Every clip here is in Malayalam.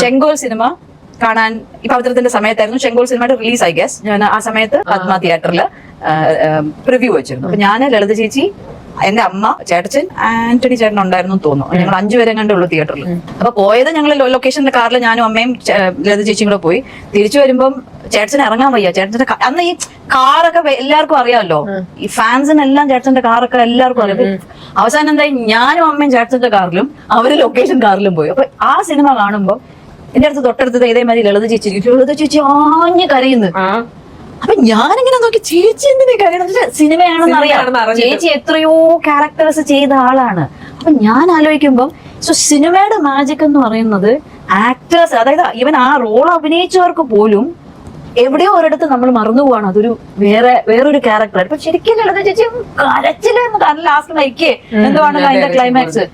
ചെങ്കോൽ സിനിമ കാണാൻ ഈ പവിത്രത്തിന്റെ സമയത്തായിരുന്നു ചെങ്കോൽ സിനിമയുടെ റിലീസ്. ഐ ഗസ് ഞാൻ ആ സമയത്ത് പത്മ തിയേറ്ററിൽ പ്രിവ്യൂ വെച്ചിരുന്നു. അപ്പൊ ഞാൻ, ലളിത ചേച്ചി, എന്റെ അമ്മ, ചേട്ടച്ചൻ, ആന്റണി ചേട്ടൻ ഉണ്ടായിരുന്നു തോന്നുന്നു. ഞങ്ങൾ 5 പേരെ കണ്ടുള്ളൂ തിയേറ്ററിൽ. അപ്പൊ പോയത് ഞങ്ങൾ ലൊക്കേഷന്റെ കാറിൽ ഞാനും അമ്മയും ലളിത ചേച്ചിയും കൂടെ പോയി. തിരിച്ചു വരുമ്പം ചേട്ടന് ഇറങ്ങാൻ വയ്യ. ചേട്ടന്റെ അന്ന് ഈ കാറൊക്കെ എല്ലാവർക്കും അറിയാമല്ലോ, ഈ ഫാൻസിനെല്ലാം ചേട്ടന്റെ കാറൊക്കെ എല്ലാവർക്കും അറിയാം. അവസാനം എന്തായി, ഞാനും അമ്മയും ചേട്ടന്റെ കാറിലും അവര് ലൊക്കേഷൻ കാറിലും പോയി. അപ്പൊ ആ സിനിമ കാണുമ്പോ എന്റെ അടുത്ത് തൊട്ടടുത്തത് ഇതേമാതിരി ലളിത ചേച്ചി ആഞ്ഞ് കരയുന്നു. അപ്പൊ ഞാനിങ്ങനെ നോക്കി, ചേച്ചി എന്തിനാ കരയുന്നത്? സിനിമയാണെന്ന് അറിയാം, ചേച്ചി എത്രയോ ക്യാരക്ടേഴ്സ് ചെയ്ത ആളാണ്. അപ്പൊ ഞാൻ ആലോചിക്കുമ്പോൾ സിനിമയുടെ മാജിക് എന്ന് പറയുന്നത് ആക്ടേഴ്സ്, അതായത് ഈവൻ ആ റോൾ അഭിനയിച്ചവർക്ക് പോലും എവിടെയോ ഒരിടത്ത് നമ്മൾ മറന്നു പോവാണ്, അതൊരു വേറൊരു ക്യാരക്ടർ. ഇപ്പൊ ശരിക്കും ലളിത ചേച്ചി കരച്ചിലെന്ന്, കാരണം ലാസ്റ്റ് മരിക്കേ എന്തുവാണല്ലോ അതിന്റെ ക്ലൈമാക്സ്.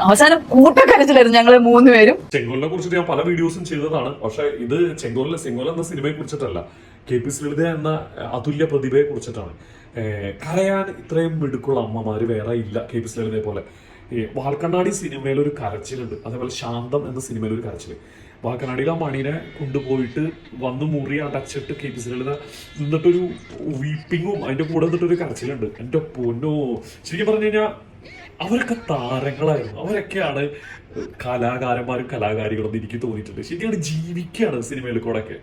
അവസാനം കൂട്ടക്കരച്ചിലായിരുന്നു ഞങ്ങള് 3 പേരും. ചെങ്കോലിനെ കുറിച്ചിട്ട് ഞാൻ പല വീഡിയോസും ചെയ്തതാണ്. പക്ഷെ ഇത് ചെങ്കോൽ എന്ന സിനിമയെ കുറിച്ചിട്ടല്ല, KP ശ്രീലത എന്ന അതുല്യ പ്രതിഭയെ കുറിച്ചിട്ടാണ്. കരയാൻ ഇത്രയും മിടുക്കുള്ള അമ്മമാര് വേറെ ഇല്ല KP ശ്രീലതയെ പോലെ. ഈ വാൽക്കണ്ണാടി സിനിമയിൽ ഒരു കരച്ചിലുണ്ട്, അതേപോലെ ശാന്തം എന്ന സിനിമയിൽ ഒരു കരച്ചില്. വാൽക്കണ്ണാടിയിൽ ആ മണിനെ കൊണ്ടുപോയിട്ട് വന്ന് മുറി അടച്ചിട്ട് KP ശ്രീലത നിന്നിട്ടൊരു വീപ്പിങ്ങും അതിന്റെ കൂടെ നിന്നിട്ടൊരു കരച്ചിലുണ്ട്. എന്റെ പൊന്നോ, ശരിക്കും പറഞ്ഞു കഴിഞ്ഞാൽ അവരൊക്കെ താരങ്ങളായിരുന്നു. അവരൊക്കെയാണ് കലാകാരന്മാരും കലാകാരികളും എനിക്ക് തോന്നിയിട്ടുണ്ട്. ശരിയാണ്, ജീവിക്കുകയാണ് സിനിമയിൽ കൂടെ ഒക്കെ.